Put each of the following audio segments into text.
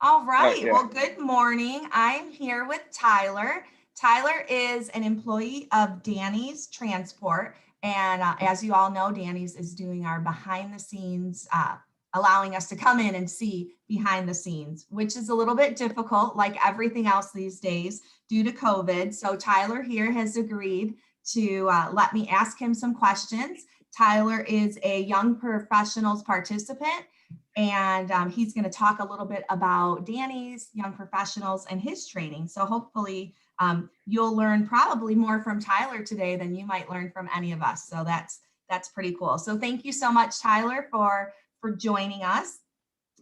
All right. Yeah. Well, good morning. I'm here with Tyler. Tyler is an employee of Dani's Transport. And as you all know, Dani's is doing our behind the scenes, allowing us to come in and see behind the scenes, which is a little bit difficult, like everything else these days, due to COVID. So Tyler here has agreed to let me ask him some questions. Tyler is a young professionals participant, and he's going to talk a little bit about Dani's young professionals and his training. So hopefully you'll learn probably more from Tyler today than you might learn from any of us. So that's pretty cool. So thank you so much, Tyler, for joining us.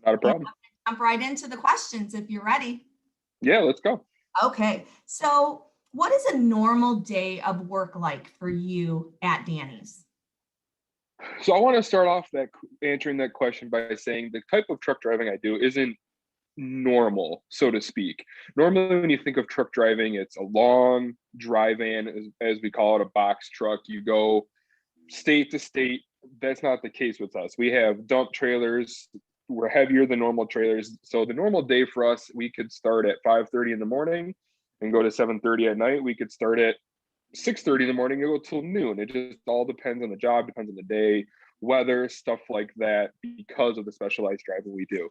Not a problem. Jump right into the questions if you're ready. Yeah, let's go. Okay. So what is a normal day of work like for you at Dani's? So I want to start off answering that question by saying the type of truck driving I do isn't normal, so to speak. Normally, when you think of truck driving, it's a long drive-in, as we call it, a box truck. You go state to state. That's not the case with us. We have dump trailers. We're heavier than normal trailers. So the normal day for us, we could start at 5:30 in the morning and go to 7:30 at night. We could start at 6:30 in the morning and go till noon. It just all depends on the job, depends on the day, weather, stuff like that, because of the specialized driving we do.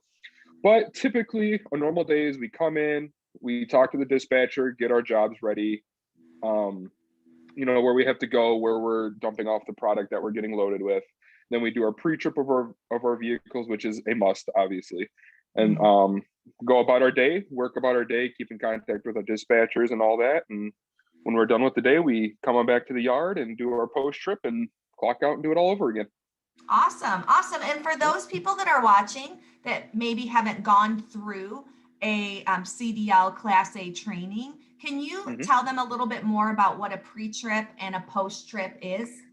But typically, a normal day is we come in, we talk to the dispatcher, get our jobs ready, where we have to go, where we're dumping off the product that we're getting loaded with. Then we do our pre-trip of our vehicles, which is a must, obviously, and go about our day, work about our day, keep in contact with our dispatchers and all that. And when we're done with the day, we come on back to the yard and do our post-trip and clock out and do it all over again. Awesome. And for those people that are watching that maybe haven't gone through a CDL Class A training, can you tell them a little bit more about what a pre-trip and a post-trip is?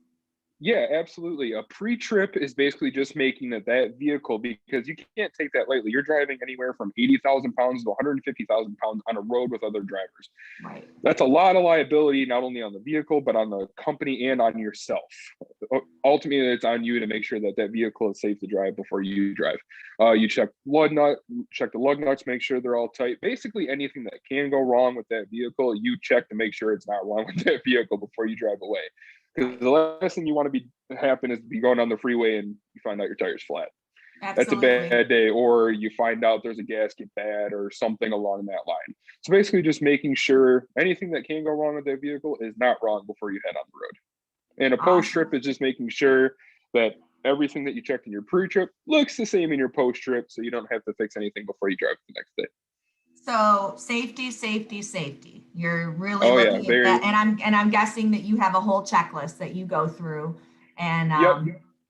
Yeah, absolutely. A pre-trip is basically just making that vehicle, because you can't take that lightly. You're driving anywhere from 80,000 pounds to 150,000 pounds on a road with other drivers. Right. That's a lot of liability, not only on the vehicle, but on the company and on yourself. Ultimately, it's on you to make sure that vehicle is safe to drive before you drive. You check the lug nuts, make sure they're all tight. Basically, anything that can go wrong with that vehicle, you check to make sure it's not wrong with that vehicle before you drive away. Because the last thing you want to happen is to be going on the freeway and you find out your tire's flat. Absolutely. That's a bad day, or you find out there's a gasket bad or something along that line. So basically just making sure anything that can go wrong with that vehicle is not wrong before you head on the road. And a post-trip is just making sure that everything that you checked in your pre-trip looks the same in your post-trip, so you don't have to fix anything before you drive the next day. So safety. You're really looking at that, and I'm guessing that you have a whole checklist that you go through, and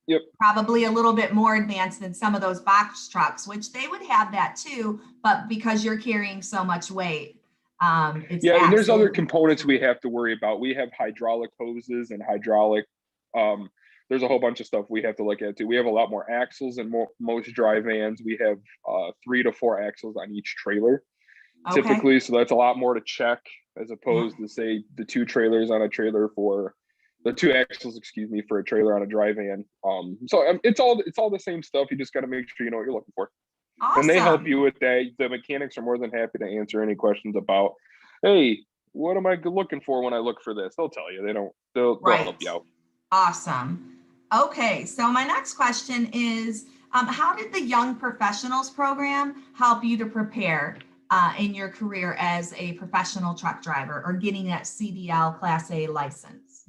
Yep. Probably a little bit more advanced than some of those box trucks, which they would have that too, but because you're carrying so much weight, and there's other components we have to worry about. We have hydraulic hoses and there's a whole bunch of stuff we have to look at too. We have a lot more axles than most dry vans. We have 3 to 4 axles on each trailer. Okay. Typically, so that's a lot more to check as opposed to say the 2 trailers on a trailer for the 2 axles, for a trailer on a dry van. So it's all the same stuff. You just got to make sure you know what you're looking for. Awesome. And they help you with that. The mechanics are more than happy to answer any questions about, hey, what am I looking for when I look for this? They'll tell you. They'll help you out. Awesome. Okay, so my next question is, how did the Young Professionals program help you to prepare in your career as a professional truck driver or getting that CDL Class A license?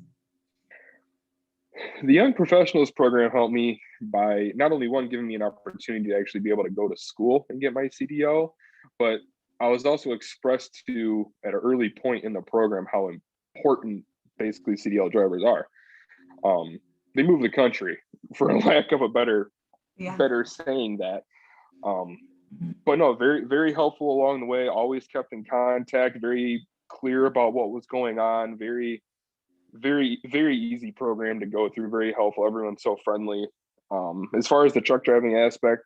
The Young Professionals program helped me by not only giving me an opportunity to actually be able to go to school and get my CDL, but I was also expressed to at an early point in the program how important basically CDL drivers are. They move the country, for a lack of a better saying that. But no, very, very helpful along the way. Always kept in contact, very clear about what was going on. Very, very, very easy program to go through. Very helpful. Everyone's so friendly. As far as the truck driving aspect,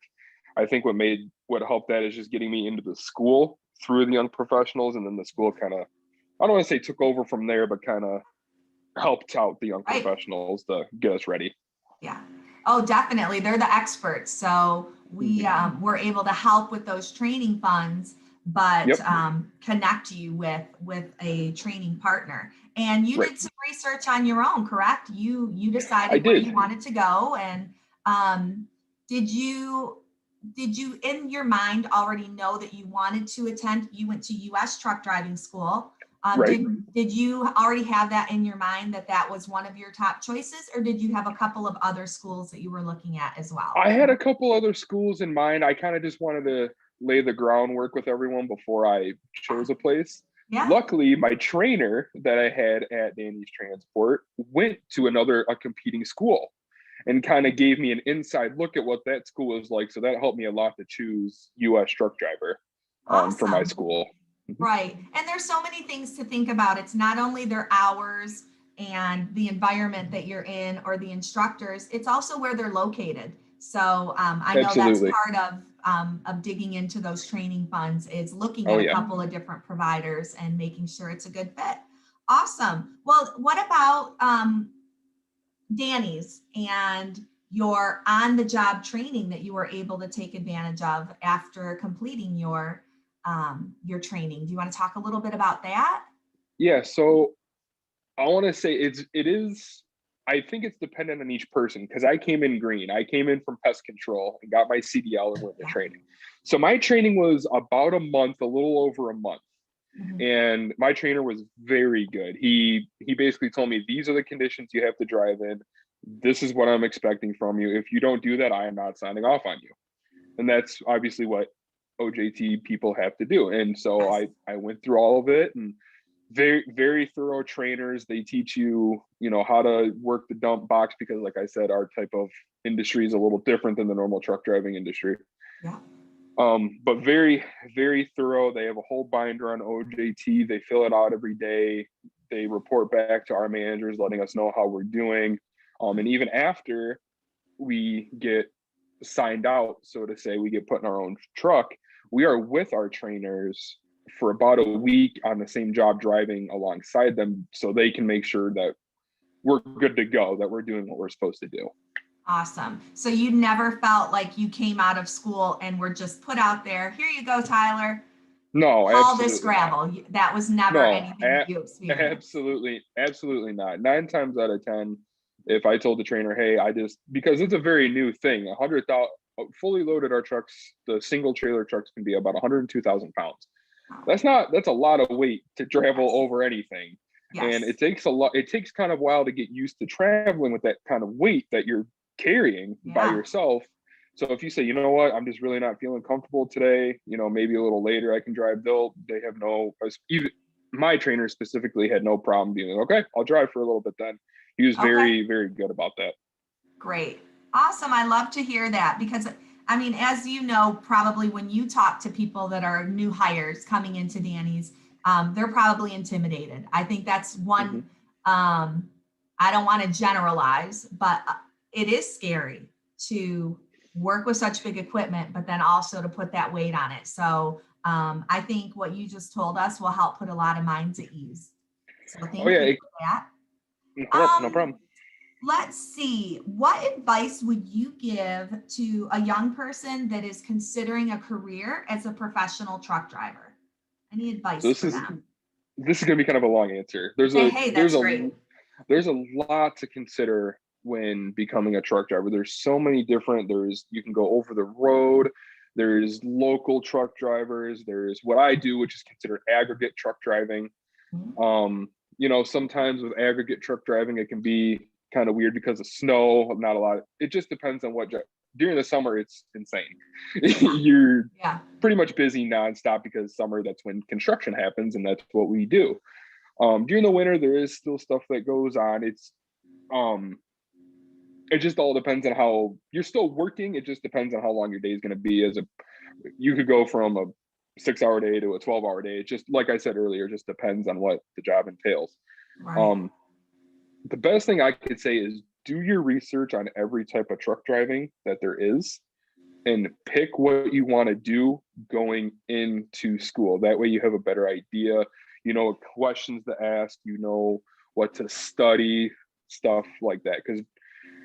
I think what helped that is just getting me into the school through the Young Professionals, and then the school kind of, I don't want to say took over from there, but kind of helped out the Young Professionals to get us ready. Yeah. Oh, definitely. They're the experts. So we were able to help with those training funds, but Yep. connect you with a training partner. And you Right. did some research on your own, correct? You I decided where did. you wanted to go, and did you in your mind already know that you wanted to attend? You went to U.S. truck driving school. Right. Did you already have that in your mind that that was one of your top choices, or did you have a couple of other schools that you were looking at as well? I had a couple other schools in mind. I kind of just wanted to lay the groundwork with everyone before I chose a place. Yeah. Luckily, my trainer that I had at Dani's Transport went to a competing school and kind of gave me an inside look at what that school is like. So that helped me a lot to choose U.S. truck driver for my Awesome. school. Right. And there's so many things to think about. It's not only their hours and the environment that you're in or the instructors, it's also where they're located. So I know that's Absolutely. part of digging into those training funds is looking Oh at a yeah. couple of different providers and making sure it's a good fit. Awesome. Well, what about Dani's and your on-the-job training that you were able to take advantage of after completing your training? Do you want to talk a little bit about that? Yeah. So I want to say it is. I think it's dependent on each person because I came in green. I came in from pest control and got my CDL and went to Yeah. training. So my training was about a month, a little over a month. Mm-hmm. And my trainer was very good. He basically told me these are the conditions you have to drive in. This is what I'm expecting from you. If you don't do that, I am not signing off on you. And that's obviously what OJT people have to do. And so Yes. I went through all of it, and very, very thorough trainers. They teach you, how to work the dump box because, like I said, our type of industry is a little different than the normal truck driving industry. Yeah. But very, very thorough. They have a whole binder on OJT. They fill it out every day. They report back to our managers, letting us know how we're doing. And even after we get signed out, so to say, we get put in our own truck, we are with our trainers for about a week on the same job driving alongside them so they can make sure that we're good to go, that we're doing what we're supposed to do. Awesome. So you never felt like you came out of school and were just put out there, here you go, Tyler. No, All this absolutely not. gravel. That was never anything that you experienced. Absolutely not. 9 times out of 10, if I told the trainer, hey, because it's a very new thing, 100,000 fully loaded, our trucks, the single trailer trucks can be about 102,000 pounds. That's a lot of weight to travel over anything. Yes. And it takes kind of a while to get used to traveling with that kind of weight that you're carrying by yourself. So if you say, you know what, I'm just really not feeling comfortable today, maybe a little later I can drive, even my trainer specifically had no problem being like, okay, I'll drive for a little bit then. He was very, very good about that. Great. Awesome. I love to hear that because, I mean, as you know, probably when you talk to people that are new hires coming into Dani's, they're probably intimidated. I think that's one, I don't want to generalize, but it is scary to work with such big equipment, but then also to put that weight on it. So I think what you just told us will help put a lot of minds at ease. So thank you for that. No problem. Let's see. What advice would you give to a young person that is considering a career as a professional truck driver? Any advice for them? This is going to be kind of a long answer. There's a lot to consider when becoming a truck driver. There's so many different, you can go over the road. There's local truck drivers. There's what I do, which is considered aggregate truck driving. Sometimes with aggregate truck driving, it can be kind of weird because of snow, not a lot. It just depends on during the summer, it's insane. You're pretty much busy nonstop because summer, that's when construction happens, and that's what we do. During the winter, there is still stuff that goes on. It just all depends on how you're still working. It just depends on how long your day is going to be. You could go from a 6-hour day to a 12-hour day. It just, like I said earlier, just depends on what the job entails. Right. The best thing I could say is do your research on every type of truck driving that there is and pick what you want to do going into school. That way you have a better idea, what questions to ask, what to study, stuff like that. Because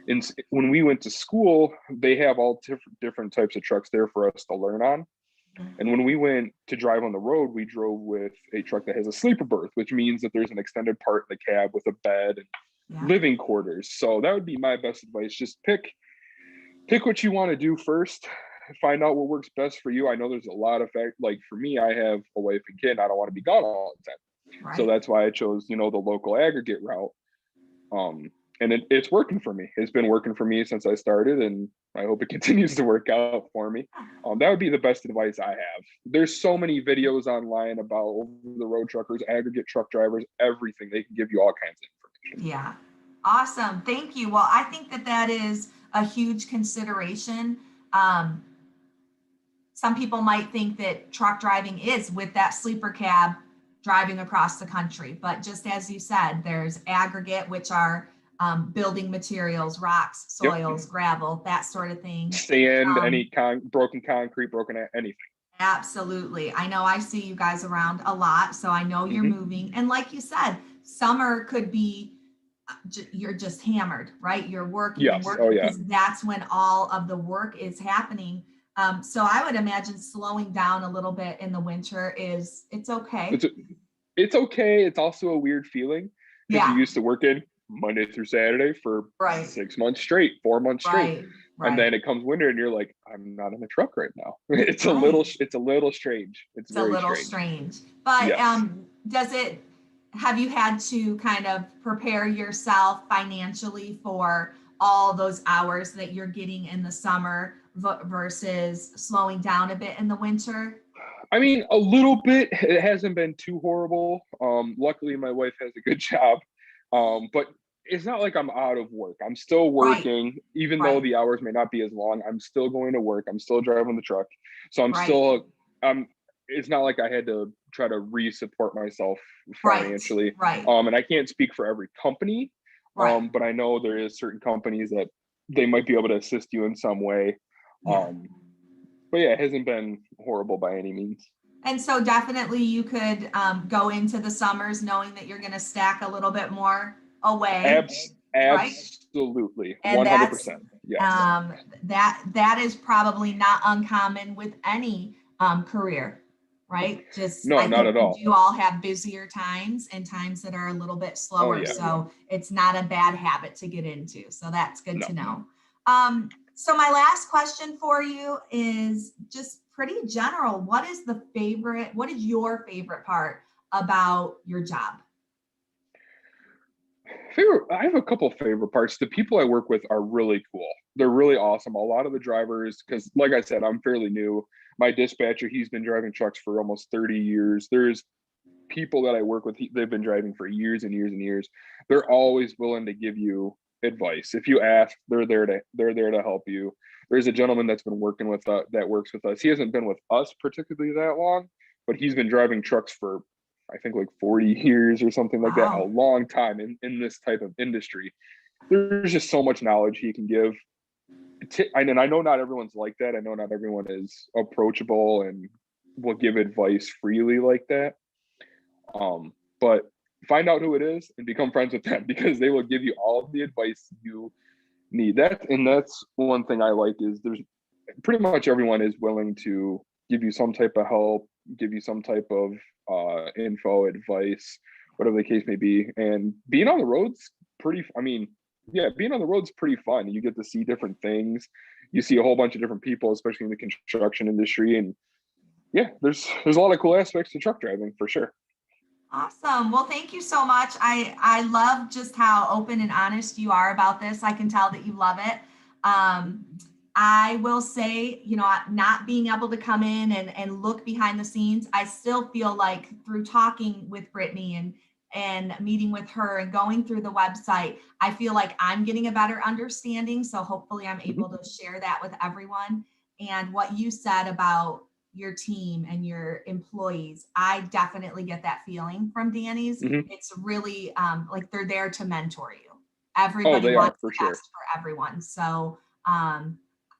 And when we went to school, they have all different types of trucks there for us to learn on. And when we went to drive on the road, we drove with a truck that has a sleeper berth, which means that there's an extended part in the cab with a bed and living quarters. So that would be my best advice. Just pick what you want to do first. Find out what works best for you. I know there's a lot of like for me, I have a wife and kid. I don't want to be gone all the time. Right. So that's why I chose, the local aggregate route. And it's working for me. It's been working for me since I started, and I hope it continues to work out for me. That would be the best advice I have. There's so many videos online about over-the-road truckers, aggregate truck drivers, everything. They can give you all kinds of information. Yeah. Awesome. Thank you. Well, I think that is a huge consideration. Some people might think that truck driving is with that sleeper cab driving across the country, but just as you said, there's aggregate, which are building materials, rocks, soils, gravel, that sort of thing. Sand, any broken concrete, anything. Absolutely. I know I see you guys around a lot, so I know you're moving. And like you said, summer could be, you're just hammered, right? You're working and working because that's when all of the work is happening. So I would imagine slowing down a little bit in the winter it's okay. It's okay. It's also a weird feeling because you're used to working Monday through Saturday for 6 months straight, 4 months straight. Right. And then it comes winter and you're like, I'm not in the truck right now. It's a little strange. It's a little strange. But have you had to kind of prepare yourself financially for all those hours that you're getting in the summer versus slowing down a bit in the winter? I mean, a little bit. It hasn't been too horrible. Luckily, my wife has a good job. But it's not like I'm out of work. I'm still working, even though the hours may not be as long. I'm still going to work. I'm still driving the truck. So I'm still, it's not like I had to try to re-support myself financially. And I can't speak for every company, but I know there is certain companies that they might be able to assist you in some way. But it hasn't been horrible by any means. And so definitely you could go into the summers knowing that you're going to stack a little bit more away. Absolutely. 100%. Yes. That is probably not uncommon with any career, right? Not at all. You all have busier times and times that are a little bit slower. So it's not a bad habit to get into. So that's good to know. So my last question for you is just pretty general. What is your favorite part about your job? I have a couple favorite parts. The people I work with are really cool. They're really awesome. A lot of the drivers, because like I said, I'm fairly new. My dispatcher, he's been driving trucks for almost 30 years. There's people that I work with, they've been driving for years and years and years. They're always willing to give you advice. If you ask, they're there to help you. There's a gentleman that's been working with that works with us. He hasn't been with us particularly that long, but he's been driving trucks for I think like 40 years or something like that, a long time in this type of industry. There's just so much knowledge he can give. And I know not everyone's like that. I know not everyone is approachable and will give advice freely like that. But find out who it is and become friends with them because they will give you all of the advice you need. That's one thing I like is there's pretty much everyone is willing to give you some type of help, give you some type of info, advice, whatever the case may be. And being on the road's being on the road's pretty fun. You get to see different things. You see a whole bunch of different people, especially in the construction industry. And there's a lot of cool aspects to truck driving for sure. Awesome. Well, thank you so much. I love just how open and honest you are about this. I can tell that you love it. I will say, not being able to come in and look behind the scenes, I still feel like through talking with Brittany and meeting with her and going through the website, I feel like I'm getting a better understanding. So hopefully I'm able to share that with everyone. And what you said about your team and your employees, I definitely get that feeling from Dani's. It's really like they're there to mentor you. Everybody wants the best for everyone. So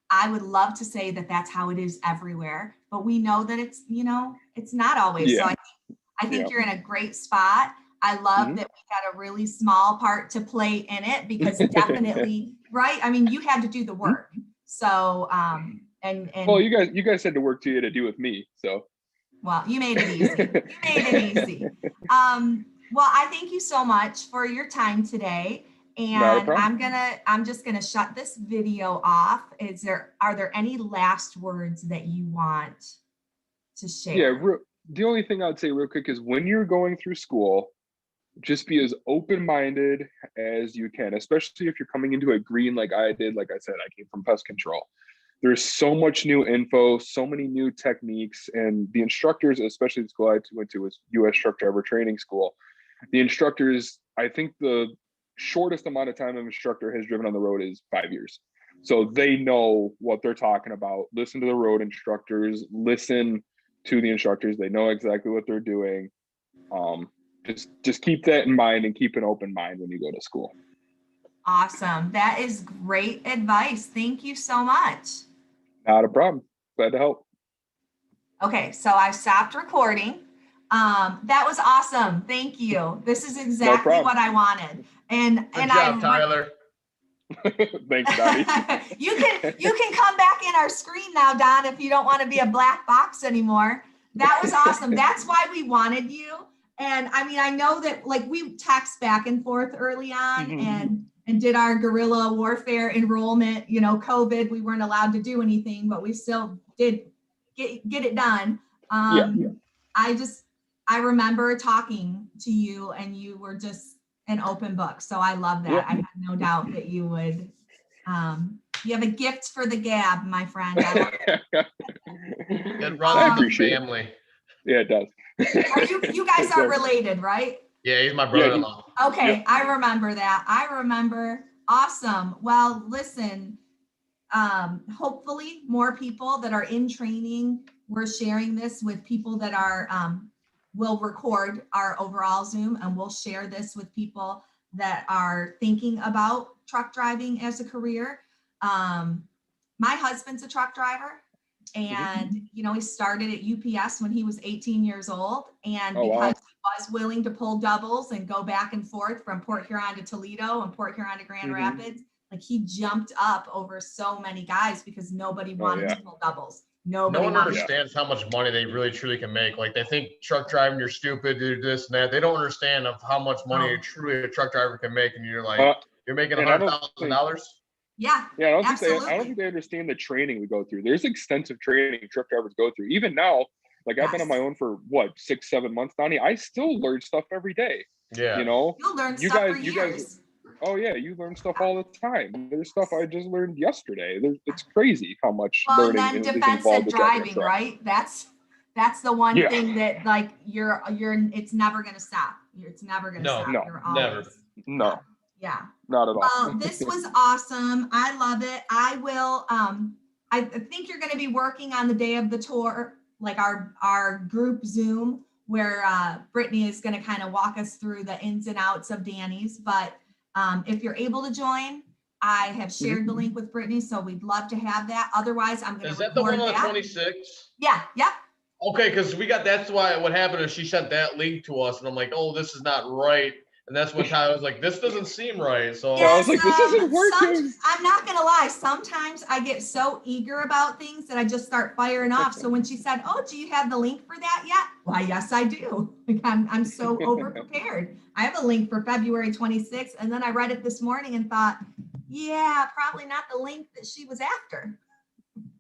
I would love to say that that's how it is everywhere, but we know that it's not always. So I think you're in a great spot. I love Mhm. that we had a really small part to play in it because definitely, right? I mean, you had to do the work. So, Well, and you guys had to work to you to do with me, so. well, you made it easy. You made it easy. Well, I thank you so much for your time today. Not a And problem. I'm just gonna shut this video off. Are there any last words that you want to Yeah, share? the only thing I'd say real quick is when you're going through school, just be as open-minded as you can, especially if you're coming into a green like I did. Like I said, I came from pest control. There's so much new info, so many new techniques, and the instructors, especially the school I went to was US Truck Driver Training School. The instructors, I think the shortest amount of time an instructor has driven on the road is 5 years. So they know what they're talking about. Listen to the road instructors, listen to the instructors. They know exactly what they're doing. Um, just keep that in mind and keep an open mind when you go to school. Awesome. That is great advice. Thank you so much. Not a problem. Glad to help. Okay, so I stopped recording. That was awesome. Thank you. This is No exactly problem. what I wanted. And Good job, Tyler. Thanks, Dani. you can come back in our screen now, Don, if you don't want to be a black box anymore. That was awesome. That's why we wanted you. And I mean, I know that like we text back and forth early on and did our guerrilla warfare enrollment, you know, COVID, we weren't allowed to do anything, but we still did get it done. Yeah. I remember talking to you and you were just an open book. So I love that. Yeah. I had no doubt that you would, you have a gift for the gab, my friend. It runs I in the appreciate it. family. Yeah, it does. You guys are related, right? Yeah, he's my brother-in-law. Okay, Yep. I remember that. I remember. Awesome. Well, listen, hopefully more people that are in training, we're sharing this with people that are, will record our overall Zoom and we'll share this with people that are thinking about truck driving as a career. My husband's a truck driver and, you know, he started at UPS when he was 18 years old. And Oh, because wow. he was willing to pull doubles and go back and forth from Port Huron to Toledo and Port Huron to Grand Rapids, like he jumped up over so many guys because nobody wanted to pull doubles. No one wanted understands how much money they really truly can make. Like they think truck driving, you're stupid, do this and that. They don't understand of how much money truly a truck driver can make. And you're like, you're making $100,000. Yeah. Yeah, I don't absolutely. think they understand the training we go through. There's extensive training truck drivers go through. Even now, like I've been on my own for what, 6-7 months, Donnie. I still learn stuff every day. Yeah. You know, You'll learn stuff for years. Oh yeah, you learn stuff all the time. There's stuff I just learned yesterday. It's crazy how much learning and then is defensive involved with driving, right? That's the one thing that like you're it's never gonna stop. It's never gonna stop. You're always, never. No. Yeah. Not at all. Well, this was awesome. I love it. I will I think you're going to be working on the day of the tour, like our group Zoom, where Brittany is going to kind of walk us through the ins and outs of Dani's. But if you're able to join, I have shared the link with Brittany, so we'd love to have that. Otherwise, I'm going to record that. Is that the one on the 26th? Yeah. Yep. Okay, because that's why what happened is she sent that link to us, and I'm like, oh, this is not right. And that's when Tyler was like, this doesn't seem right. So I was like, this isn't working. I'm not going to lie. Sometimes I get so eager about things that I just start firing off. So when she said, oh, do you have the link for that yet? Why, yes, I do. Like, I'm so over prepared. I have a link for February 26th. And then I read it this morning and thought, yeah, probably not the link that she was after.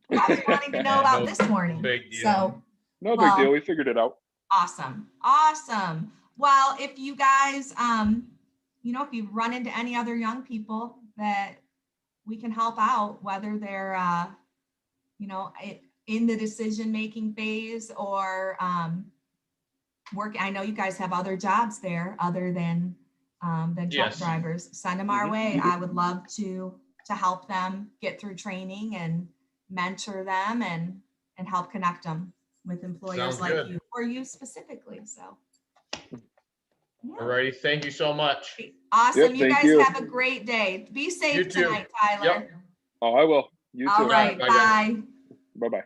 Probably wanting to know about this morning. Big deal. So, no big deal. We figured it out. Awesome. Awesome. Well, if you guys, you know, if you run into any other young people that we can help out, whether they're, you know, in the decision-making phase or work. I know you guys have other jobs there other than truck drivers. Send them our way. I would love to help them get through training and mentor them and help connect them with employers like you or you specifically. So. Yeah. Alrighty, thank you so much. Awesome. You guys have a great day. Be safe tonight, Tyler. Yep. Oh, I will. You too. All right. Bye. Bye-bye.